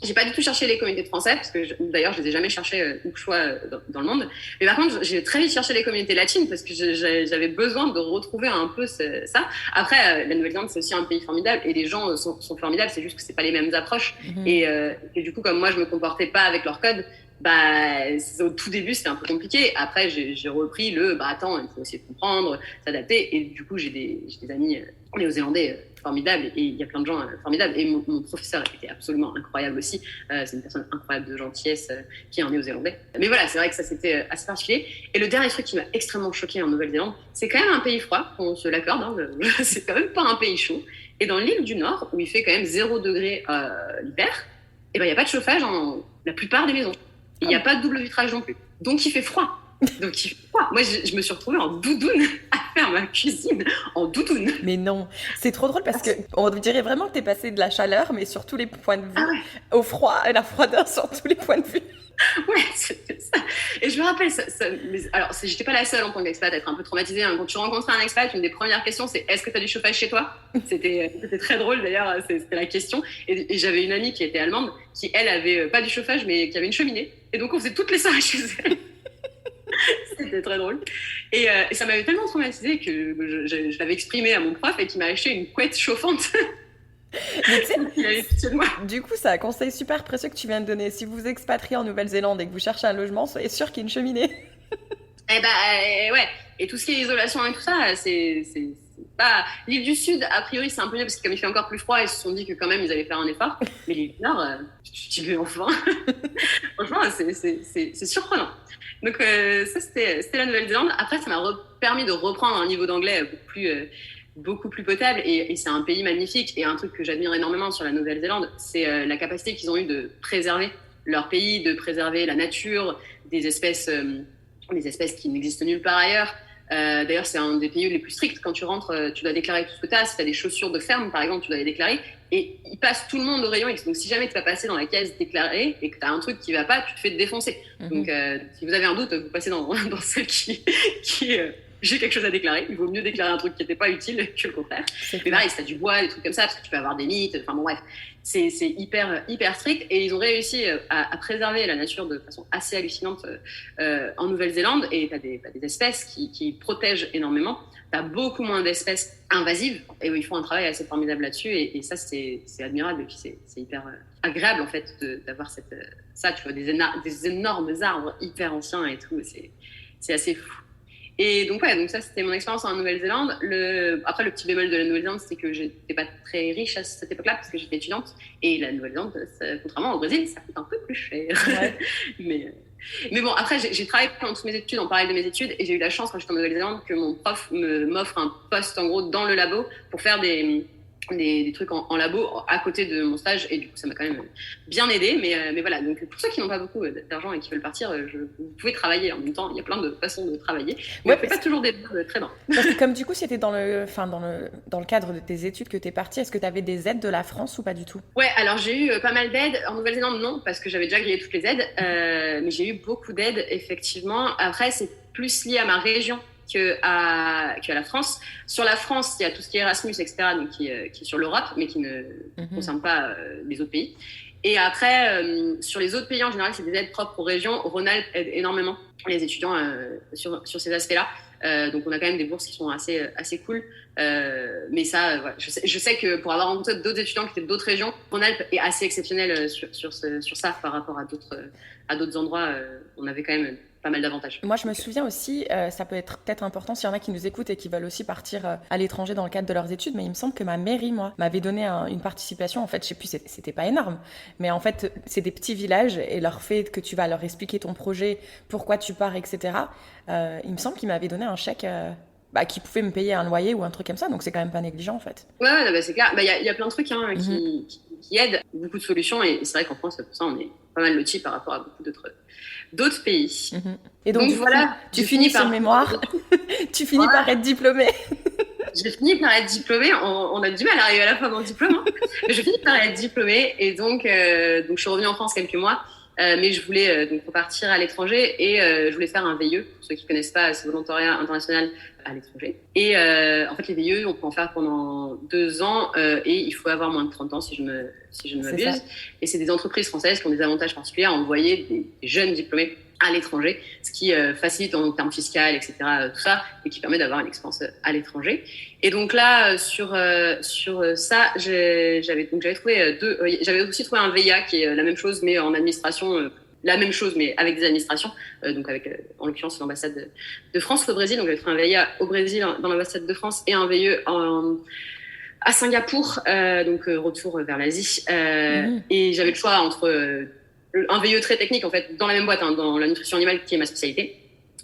j'ai pas du tout cherché les communautés de français, parce que d'ailleurs je les ai jamais cherchées où que je sois dans le monde. Mais par contre, j'ai très vite cherché les communautés latines, parce que j'avais besoin de retrouver un peu ça. Après, la Nouvelle-Zélande, c'est aussi un pays formidable, et les gens sont formidables, c'est juste que c'est pas les mêmes approches. Et du coup, comme moi je me comportais pas avec leur code, au tout début c'était un peu compliqué. Après j'ai repris attends, il faut essayer de comprendre, s'adapter, et du coup j'ai des amis néo-zélandais formidables, et il y a plein de gens formidables, et mon professeur était absolument incroyable aussi. C'est une personne incroyable de gentillesse qui est un néo-zélandais. Mais voilà, c'est vrai que ça c'était assez particulier. Et le dernier truc qui m'a extrêmement choquée en Nouvelle-Zélande, c'est quand même un pays froid, on se l'accorde, c'est quand même pas un pays chaud. Et dans l'île du Nord, où il fait quand même 0 degré l'hiver, il n'y a pas de chauffage dans la plupart des maisons. Il n'y a pas de double vitrage non plus. Donc, il fait froid. Moi, je me suis retrouvée en doudoune à faire ma cuisine en doudoune. Mais non, c'est trop drôle, parce qu'on dirait vraiment que tu es passé de la chaleur, mais sur tous les points de vue, au froid, à la froideur sur tous les points de vue. Ouais, c'était ça. Et je me rappelle, alors j'étais pas la seule en tant qu'expat à être un peu traumatisée. Hein. Quand tu rencontres un expat, une des premières questions, c'est est-ce que tu as du chauffage chez toi? C'était très drôle d'ailleurs, c'était la question. Et j'avais une amie qui était allemande, qui elle avait pas du chauffage, mais qui avait une cheminée. Et donc on faisait toutes les soirées chez elle. C'était très drôle. Et ça m'avait tellement traumatisée que je l'avais exprimé à mon prof et qui m'a acheté une couette chauffante. Mais tu sais, Il avait pitié de moi. du coup, c'est un conseil super précieux que tu viens de donner. Si vous vous expatriez en Nouvelle-Zélande et que vous cherchez un logement, soyez sûr qu'il y a une cheminée. Eh ben, ouais. Et tout ce qui est isolation et tout ça, c'est pas. L'île du Sud, a priori, c'est un peu mieux parce que comme il fait encore plus froid, ils se sont dit que quand même ils allaient faire un effort. Mais l'île du Nord, tu veux enfin. Franchement, c'est surprenant. Donc, ça, c'était la Nouvelle-Zélande. Après, ça m'a permis de reprendre un niveau d'anglais beaucoup plus potable. Et c'est un pays magnifique. Et un truc que j'admire énormément sur la Nouvelle-Zélande, c'est la capacité qu'ils ont eu de préserver leur pays, de préserver la nature, des espèces qui n'existent nulle part ailleurs. D'ailleurs, c'est un des pays les plus stricts. Quand tu rentres, tu dois déclarer tout ce que tu as. Si tu as des chaussures de ferme, par exemple, tu dois les déclarer. Et ils passent tout le monde au rayon X. Donc, si jamais tu vas passer dans la case déclarée et que tu as un truc qui ne va pas, tu te fais défoncer. Donc, si vous avez un doute, vous passez dans celle qui j'ai quelque chose à déclarer. Il vaut mieux déclarer un truc qui n'était pas utile que le contraire. Mais pareil, si tu as du bois, des trucs comme ça, parce que tu peux avoir des mythes. Enfin, bon, bref. C'est hyper strict. Et ils ont réussi à préserver la nature de façon assez hallucinante en Nouvelle-Zélande. Et tu as des espèces qui protègent énormément. Tu as beaucoup moins d'espèces invasives. Et ils font un travail assez formidable là-dessus. Et ça, c'est admirable. Et puis, c'est hyper agréable, en fait, d'avoir ça. Tu vois, des énormes arbres hyper anciens et tout. C'est assez fou. Et donc, ouais, donc ça, c'était mon expérience en Nouvelle-Zélande. Après, le petit bémol de la Nouvelle-Zélande, c'était que j'étais pas très riche à cette époque-là parce que j'étais étudiante. Et la Nouvelle-Zélande, contrairement au Brésil, ça coûte un peu plus cher. Ouais. Mais bon, après, j'ai travaillé pendant toutes mes études, en parallèle de mes études, et j'ai eu la chance, quand j'étais en Nouvelle-Zélande, que mon prof m'offre un poste, en gros, dans le labo pour faire des trucs en labo à côté de mon stage, et du coup ça m'a quand même bien aidé, mais voilà. Donc pour ceux qui n'ont pas beaucoup d'argent et qui veulent partir, vous pouvez travailler en même temps. Il y a plein de façons de travailler, mais on fait pas toujours des très bien. Parce que comme du coup c'était dans le cadre de tes études que tu es partie, est-ce que tu avais des aides de la France ou pas du tout? Ouais, alors j'ai eu pas mal d'aides. En Nouvelle-Zélande, non, parce que j'avais déjà grillé toutes les aides, mais j'ai eu beaucoup d'aides, effectivement. Après, c'est plus lié à ma région qu'à la France. Sur la France, il y a tout ce qui est Erasmus, etc., donc qui est sur l'Europe, mais qui ne concerne pas les autres pays. Et après, sur les autres pays, en général, c'est des aides propres aux régions. Rhône-Alpes aide énormément les étudiants sur ces aspects-là. Donc, on a quand même des bourses qui sont assez cool. Mais ça, voilà, je sais que pour avoir rencontré d'autres étudiants qui étaient d'autres régions, Rhône-Alpes est assez exceptionnel sur ça par rapport à d'autres endroits. On avait quand même pas mal d'avantages. Moi, je me souviens aussi, ça peut être peut-être important s'il y en a qui nous écoutent et qui veulent aussi partir à l'étranger dans le cadre de leurs études, mais il me semble que ma mairie, moi, m'avait donné une participation. En fait, je sais plus, c'était pas énorme, mais en fait, c'est des petits villages et leur fait que tu vas leur expliquer ton projet, pourquoi tu pars, etc. Il me semble qu'ils m'avaient donné un chèque qui pouvait me payer un loyer ou un truc comme ça, donc c'est quand même pas négligent, en fait. Ouais, bah, c'est clair. Il y a plein de trucs qui aident, beaucoup de solutions, et c'est vrai qu'en France, pour ça, on est pas mal lotis par rapport à beaucoup d'autres pays. Et donc voilà, tu finis par mémoire, tu finis par être diplômée. J'ai fini par être diplômée. On a du mal à arriver à la fin de mon diplôme, hein. Mais je finis par être diplômée, et donc je suis revenue en France quelques mois, mais je voulais donc repartir à l'étranger, et je voulais faire un VIE. Pour ceux qui connaissent pas, c'est volontariat international à l'étranger. Et en fait, les VIE, on peut en faire pendant 2 ans, et il faut avoir moins de 30 ans si je ne m'abuse. Et c'est des entreprises françaises qui ont des avantages particuliers à envoyer des jeunes diplômés à l'étranger, ce qui facilite en termes fiscaux, etc., tout ça, et qui permet d'avoir une expérience à l'étranger. Et donc là, sur ça, j'avais trouvé j'avais aussi trouvé un VIA qui est la même chose, mais en administration, la même chose, mais avec des administrations, donc avec, en l'occurrence, l'ambassade de France au Brésil. Donc j'avais trouvé un VIA au Brésil, dans l'ambassade de France, et un VIE à Singapour, donc retour vers l'Asie. Et j'avais le choix entre un VIE très technique, en fait, dans la même boîte, hein, dans la nutrition animale, qui est ma spécialité,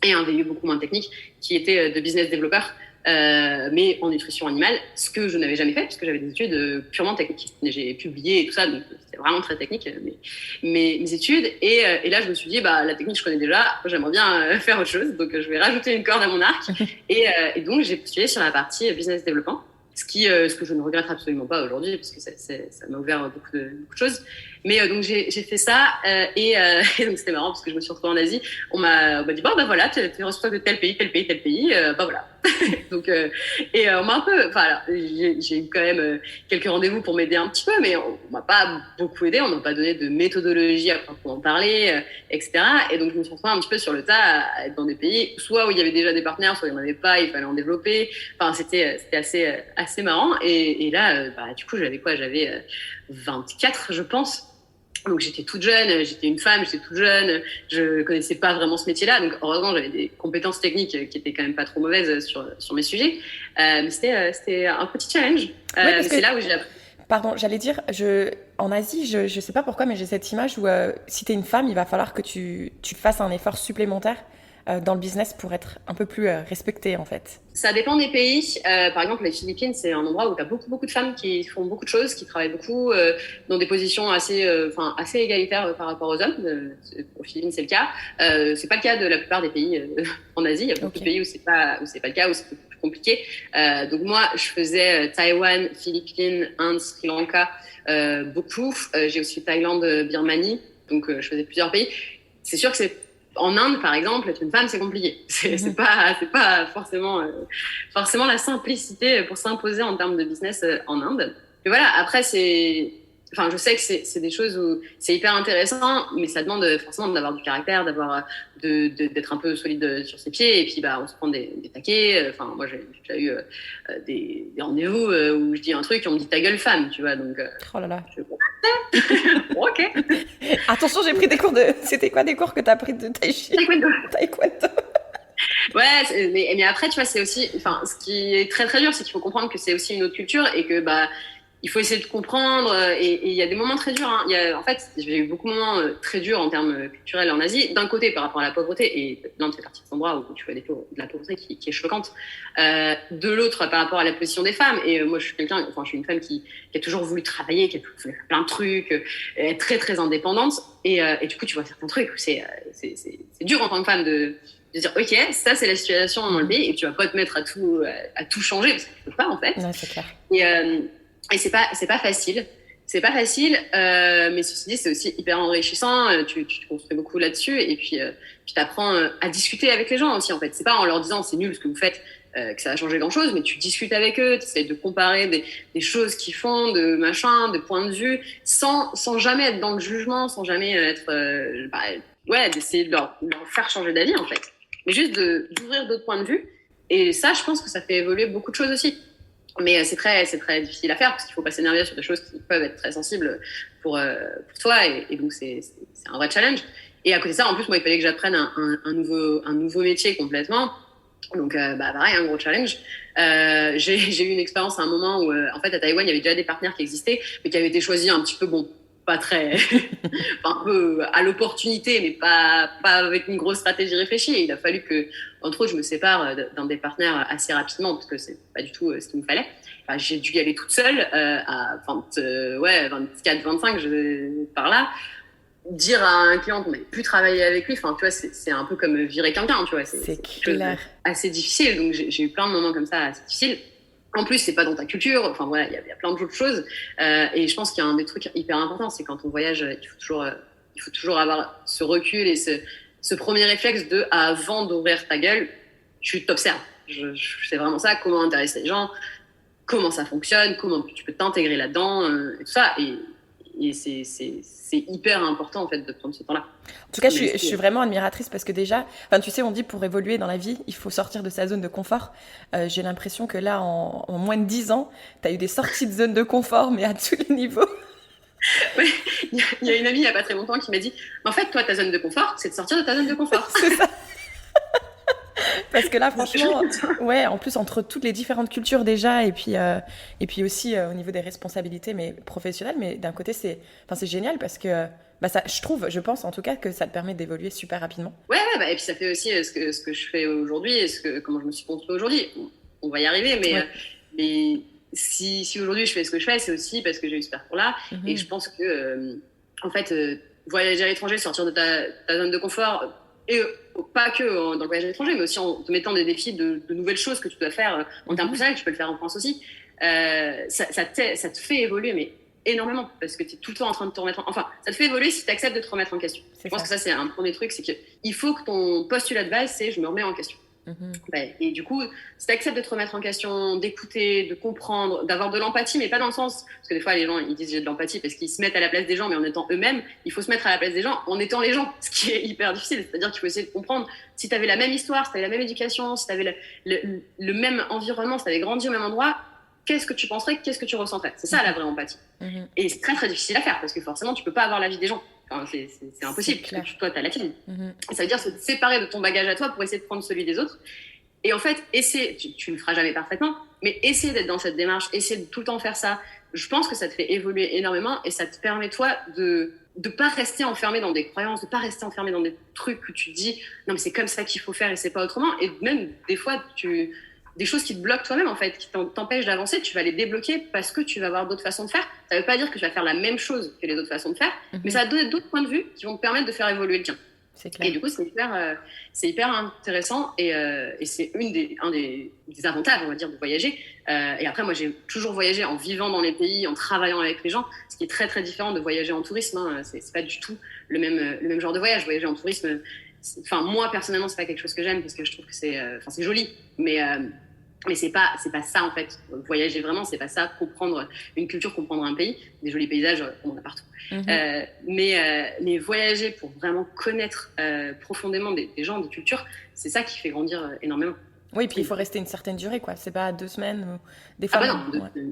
et un VIE beaucoup moins technique, qui était de business developer, mais en nutrition animale, ce que je n'avais jamais fait, parce que j'avais des études purement techniques. J'ai publié et tout ça, donc c'était vraiment très technique, mes études. Et là, je me suis dit, la technique, je connais déjà, j'aimerais bien faire autre chose, donc je vais rajouter une corde à mon arc. Et donc, j'ai postulé sur la partie business development, ce que je ne regrette absolument pas aujourd'hui, parce que ça m'a ouvert beaucoup de choses. Mais donc j'ai fait ça et donc c'était marrant parce que je me suis retrouvée en Asie. On m'a dit bon bah voilà, tu es responsable de tel pays, bah voilà. Donc on m'a un peu, enfin alors, j'ai eu quand même quelques rendez-vous pour m'aider un petit peu, mais on m'a pas beaucoup aidé, on m'a pas donné de méthodologie à proprement parler, etc. Et donc je me suis retrouvée un petit peu sur le tas à être dans des pays soit où il y avait déjà des partenaires, soit il n'y en avait pas, il fallait en développer. Enfin c'était assez marrant. Et là bah du coup j'avais 24 je pense. Donc j'étais toute jeune, j'étais une femme, j'étais toute jeune, je connaissais pas vraiment ce métier-là, donc heureusement j'avais des compétences techniques qui étaient quand même pas trop mauvaises sur mes sujets, mais c'était un petit challenge. Ouais, c'est là où j'ai appris. Pardon, j'allais dire, en Asie, je sais pas pourquoi, mais j'ai cette image où si t'es une femme, il va falloir que tu fasses un effort supplémentaire dans le business pour être un peu plus respectée en fait. Ça dépend des pays. Par exemple, les Philippines, c'est un endroit où tu as beaucoup de femmes qui font beaucoup de choses, qui travaillent beaucoup dans des positions assez égalitaires par rapport aux hommes. Aux Philippines, c'est le cas. C'est pas le cas de la plupart des pays en Asie. Il y a beaucoup de pays où c'est pas le cas, où c'est beaucoup plus compliqué. Donc moi, je faisais Taïwan, Philippines, Inde, Sri Lanka, beaucoup. J'ai aussi fait Thaïlande, Birmanie. Donc je faisais plusieurs pays. C'est sûr que en Inde, par exemple, être une femme, c'est compliqué. C'est pas forcément la simplicité pour s'imposer en termes de business en Inde. Mais voilà, après, je sais que c'est des choses où c'est hyper intéressant, mais ça demande forcément d'avoir du caractère, d'être un peu solide sur ses pieds, et puis bah on se prend des taquets. Enfin, moi j'ai déjà eu des rendez-vous où je dis un truc et on me dit ta gueule femme, tu vois. Donc oh là là. Ok. Attention, j'ai pris des cours de. C'était quoi des cours que t'as pris de tai chi? Taekwondo. Ouais, mais après, tu vois, c'est aussi, enfin, ce qui est très très dur, c'est qu'il faut comprendre que c'est aussi une autre culture et que bah il faut essayer de comprendre. Et il y a des moments très durs. Hein. En fait, j'ai eu beaucoup de moments très durs en termes culturels en Asie. D'un côté, par rapport à la pauvreté, et l'Inde fait partie de cet endroit où tu vois de la pauvreté qui est choquante. De l'autre, par rapport à la position des femmes. Et moi, je suis une femme qui a toujours voulu travailler, qui a toujours voulu faire plein de trucs, être très très indépendante. Et du coup, tu vois certains trucs où c'est dur en tant que femme de dire ok, ça c'est la situation dans le pays, et tu vas pas te mettre à tout changer parce que tu peux pas en fait. Ouais, c'est clair. Et c'est pas facile. C'est pas facile, mais ceci dit, c'est aussi hyper enrichissant. Tu te construis beaucoup là-dessus, et puis t'apprends à discuter avec les gens aussi. En fait, c'est pas en leur disant c'est nul ce que vous faites que ça va changer grand-chose, mais tu discutes avec eux, tu essaies de comparer des choses qu'ils font, de machin, de points de vue, sans jamais être dans le jugement, sans jamais être d'essayer de leur faire changer d'avis en fait, mais juste d'ouvrir d'autres points de vue. Et ça, je pense que ça fait évoluer beaucoup de choses aussi. Mais c'est très difficile à faire parce qu'il faut pas s'énerver sur des choses qui peuvent être très sensibles pour toi, et donc c'est un vrai challenge. Et à côté de ça, en plus, moi, il fallait que j'apprenne un nouveau métier complètement. Donc pareil, un gros challenge. J'ai eu une expérience à un moment où en fait à Taïwan, il y avait déjà des partenaires qui existaient, mais qui avaient été choisis un petit peu pas très un peu à l'opportunité, mais pas avec une grosse stratégie réfléchie. Et il a fallu que, entre autres, je me sépare d'un des partenaires assez rapidement parce que c'est pas du tout ce qu'il me fallait. Enfin, j'ai dû y aller toute seule à 24, 25 par là, dire à un client qu'on n'avait plus travaillé avec lui. Enfin, tu vois, c'est un peu comme virer quelqu'un, tu vois. C'est clair. Assez difficile. Donc j'ai eu plein de moments comme ça assez difficiles. En plus, c'est pas dans ta culture. Enfin voilà, il y a plein d'autres choses. Et je pense qu'il y a un des trucs hyper importants, c'est quand on voyage, il faut toujours avoir ce recul et ce premier réflexe de avant d'ouvrir ta gueule, tu t'observes. C'est vraiment ça. Comment intéresser les gens, comment ça fonctionne, comment tu peux t'intégrer là-dedans, et tout ça. Et c'est hyper important en fait de prendre ce temps-là. En tout cas, je suis vraiment admiratrice parce que déjà, tu sais, on dit pour évoluer dans la vie, il faut sortir de sa zone de confort. J'ai l'impression que là, en moins de 10 ans, tu as eu des sorties de zone de confort, mais à tous les niveaux. Ouais, il y a une amie il n'y a pas très longtemps qui m'a dit en fait, toi, ta zone de confort, c'est de sortir de ta zone de confort. C'est ça. Parce que là, franchement, ouais, en plus, entre toutes les différentes cultures déjà, et puis aussi au niveau des responsabilités mais professionnelles, mais d'un côté, c'est génial parce que je pense en tout cas que ça te permet d'évoluer super rapidement. Ouais, et puis ça fait aussi ce que je fais aujourd'hui et comment je me suis construit aujourd'hui. On va y arriver, mais si aujourd'hui je fais ce que je fais, c'est aussi parce que j'ai eu ce parcours-là. Mm-hmm. Et je pense que, en fait, voyager à l'étranger, sortir de ta zone de confort, et pas que dans le voyage à l'étranger, mais aussi en te mettant des défis de nouvelles choses que tu dois faire en termes professionnels, tu peux le faire en France aussi. Ça te fait évoluer, mais énormément parce que tu es tout le temps en train de te remettre enfin, ça te fait évoluer si tu acceptes de te remettre en question. Je pense que ça, c'est un premier truc, c'est qu'il faut que ton postulat de base, c'est je me remets en question. Et du coup, si tu acceptes de te remettre en question, d'écouter, de comprendre, d'avoir de l'empathie, mais pas dans le sens, parce que des fois les gens ils disent j'ai de l'empathie parce qu'ils se mettent à la place des gens, mais en étant eux-mêmes, il faut se mettre à la place des gens en étant les gens, ce qui est hyper difficile. C'est-à-dire qu'il faut essayer de comprendre si tu avais la même histoire, si tu avais la même éducation, si tu avais le même environnement, si tu avais grandi au même endroit, qu'est-ce que tu penserais, qu'est-ce que tu ressentirais. C'est ça la vraie empathie. Et c'est très très difficile à faire parce que forcément tu peux pas avoir l'avis des gens. Enfin, c'est impossible, parce que toi, tu as la tienne. Et ça veut dire se séparer de ton bagage à toi pour essayer de prendre celui des autres. Et en fait, tu ne le feras jamais parfaitement, mais essayer d'être dans cette démarche, essayer de tout le temps faire ça, je pense que ça te fait évoluer énormément et ça te permet, toi, de pas rester enfermé dans des croyances, de pas rester enfermé dans des trucs où tu te dis « Non, mais c'est comme ça qu'il faut faire et c'est pas autrement ». Et même, des fois, des choses qui te bloquent toi-même, en fait, qui t'empêchent d'avancer, tu vas les débloquer parce que tu vas avoir d'autres façons de faire. Ça veut pas dire que tu vas faire la même chose que les autres façons de faire, mais ça va te donner d'autres points de vue qui vont te permettre de faire évoluer le tien. C'est clair. Et du coup, c'est hyper intéressant et c'est un des avantages, on va dire, de voyager. Et après, moi, j'ai toujours voyagé en vivant dans les pays, en travaillant avec les gens, ce qui est très, très différent de voyager en tourisme. Hein. C'est pas du tout le même genre de voyage. Voyager en tourisme, moi, personnellement, c'est pas quelque chose que j'aime parce que je trouve que c'est joli. Mais c'est pas ça, en fait. Voyager vraiment, c'est pas ça. Comprendre une culture, comprendre un pays. Des jolis paysages, on en a partout. Mais voyager pour vraiment connaître profondément des gens, des cultures, c'est ça qui fait grandir énormément. Oui, puis il faut rester une certaine durée, quoi. C'est pas 2 semaines. Des fois,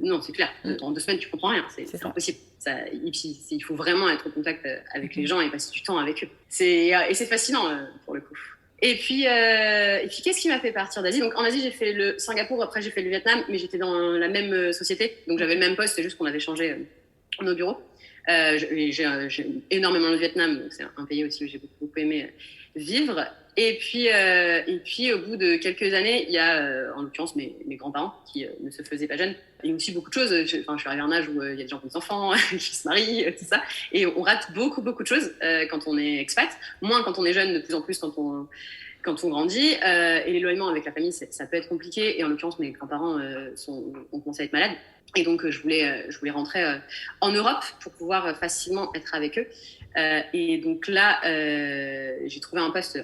non, c'est clair. En 2 semaines, tu comprends rien. C'est impossible. Et puis, il faut vraiment être en contact avec les gens et passer du temps avec eux. Et c'est fascinant, pour le coup. Et puis qu'est-ce qui m'a fait partir d'Asie? Donc en Asie, j'ai fait le Singapour, après j'ai fait le Vietnam, mais j'étais dans la même société, donc j'avais le même poste, c'est juste qu'on avait changé nos bureaux. J'ai énormément le Vietnam, donc c'est un pays aussi où j'ai beaucoup aimé vivre. Et puis au bout de quelques années, il y a en l'occurrence mes grands-parents qui ne se faisaient pas jeunes. Il y a aussi beaucoup de choses. Je suis arrivée à un âge où il y a des gens qui ont des enfants, qui se marient, tout ça. Et on rate beaucoup de choses quand on est expat. Moins quand on est jeune, de plus en plus quand on grandit. Et l'éloignement avec la famille, ça peut être compliqué. Et en l'occurrence, mes grands-parents ont commencé à être malades. Et donc, je voulais rentrer en Europe pour pouvoir facilement être avec eux. Et donc là, j'ai trouvé un poste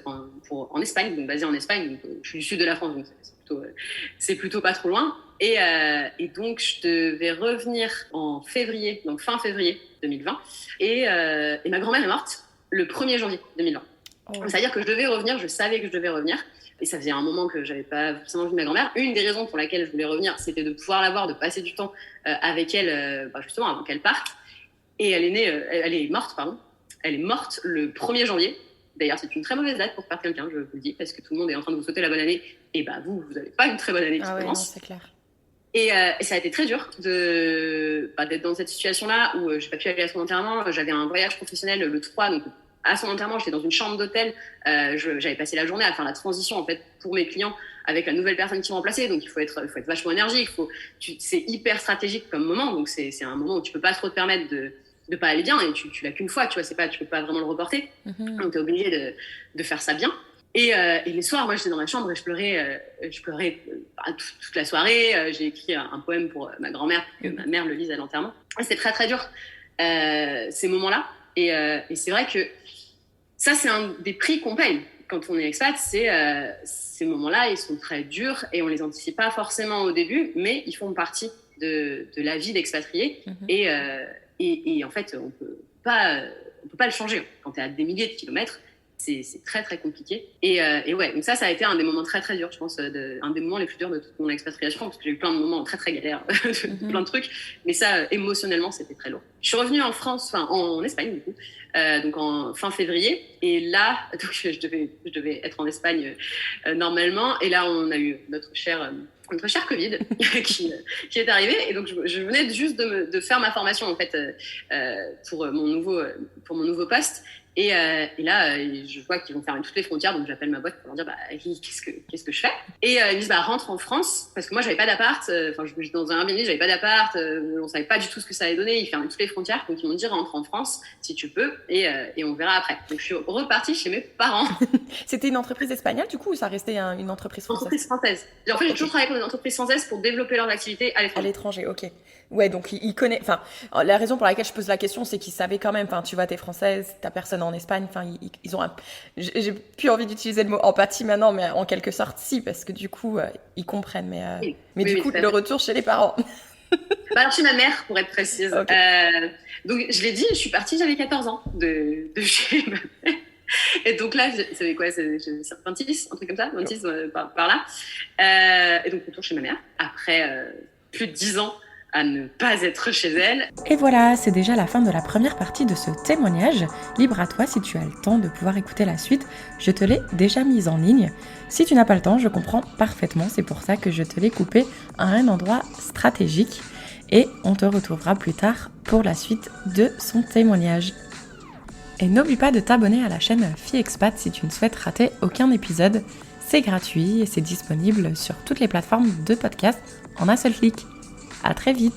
en Espagne, donc basé en Espagne. Donc, je suis du sud de la France, donc c'est plutôt pas trop loin. Et donc, je devais revenir en février, donc fin février 2020. Et ma grand-mère est morte le 1er janvier 2020. C'est-à-dire que je devais revenir, je savais que je devais revenir. Et ça faisait un moment que j'avais pas forcément vu ma grand-mère. Une des raisons pour laquelle je voulais revenir, c'était de pouvoir la voir, de passer du temps avec elle, justement avant qu'elle parte. Et elle est morte le 1er janvier. D'ailleurs, c'est une très mauvaise date pour perdre quelqu'un, je vous le dis, parce que tout le monde est en train de vous souhaiter la bonne année. Et vous n'avez pas une très bonne année qui commence. Non, c'est clair. Et ça a été très dur d'être dans cette situation-là où j'ai pas pu aller à son enterrement. J'avais un voyage professionnel le 3, donc à son enterrement, j'étais dans une chambre d'hôtel. J'avais passé la journée à faire la transition en fait pour mes clients avec la nouvelle personne qui m'a remplacée. Donc il faut être vachement énergique. C'est hyper stratégique comme moment. Donc c'est un moment où tu peux pas trop te permettre de pas aller bien et tu l'as qu'une fois. Tu vois, tu peux pas vraiment le reporter. Donc t'es obligé de faire ça bien. Et les soirs, moi, j'étais dans ma chambre et je pleurais toute la soirée. J'ai écrit un poème pour ma grand-mère pour que ma mère le lise à l'enterrement. Et c'était très très dur ces moments-là. Et c'est vrai que ça, c'est un des prix qu'on paye quand on est expat. Ces moments-là, ils sont très durs et on les anticipe pas forcément au début, mais ils font partie de la vie d'expatrié. Et en fait, on peut pas le changer. Quand tu es à des milliers de kilomètres, c'est très très compliqué. Et ouais, donc ça a été un des moments très très durs, je pense, un des moments les plus durs de toute mon expatriation, parce que j'ai eu plein de moments très très galères, plein de trucs, mais ça, émotionnellement, c'était très lourd. Je suis revenue en Espagne du coup, donc en fin février, et là, donc je devais être en Espagne normalement, et là on a eu notre cher Covid qui est arrivé, et donc je venais juste de faire ma formation en fait pour mon nouveau poste. Et là, je vois qu'ils vont fermer toutes les frontières, donc j'appelle ma boîte pour leur dire qu'est-ce que je fais. Et ils me disent rentre en France, parce que moi j'avais pas d'appart. J'étais dans un Airbnb, j'avais pas d'appart. On savait pas du tout ce que ça allait donner. Ils fermaient toutes les frontières, donc ils m'ont dit rentre en France si tu peux, et on verra après. Donc je suis repartie chez mes parents. C'était une entreprise espagnole du coup, ou ça restait une entreprise française? Entreprise française. En fait, j'ai toujours travaillé pour des entreprises françaises pour développer leurs activités à l'étranger. À l'étranger, ok. Ouais, donc il connaît. Enfin, la raison pour laquelle je pose la question, c'est qu'il savait quand même. Enfin, tu vois, t'es française, t'as personne en Espagne. Enfin, ils ont. J'ai plus envie d'utiliser le mot empathie maintenant, mais en quelque sorte, si, parce que du coup, ils comprennent. Oui, Mais oui, du oui, coup, tout à le fait. retour chez les parents. Bah, alors, chez ma mère, pour être précise. Ok. Donc, je l'ai dit, je suis partie, j'avais 14 ans de chez ma mère. Et donc là, c'est quoi? C'est 26, un truc comme ça, 26 par là. Et donc, retour chez ma mère, après plus de 10 ans à ne pas être chez elle. Et voilà, c'est déjà la fin de la première partie de ce témoignage. Libre à toi si tu as le temps de pouvoir écouter la suite. Je te l'ai déjà mise en ligne. Si tu n'as pas le temps, je comprends parfaitement. C'est pour ça que je te l'ai coupé à un endroit stratégique. Et on te retrouvera plus tard pour la suite de son témoignage. Et n'oublie pas de t'abonner à la chaîne Fille Expat si tu ne souhaites rater aucun épisode. C'est gratuit et c'est disponible sur toutes les plateformes de podcast en un seul clic. À très vite!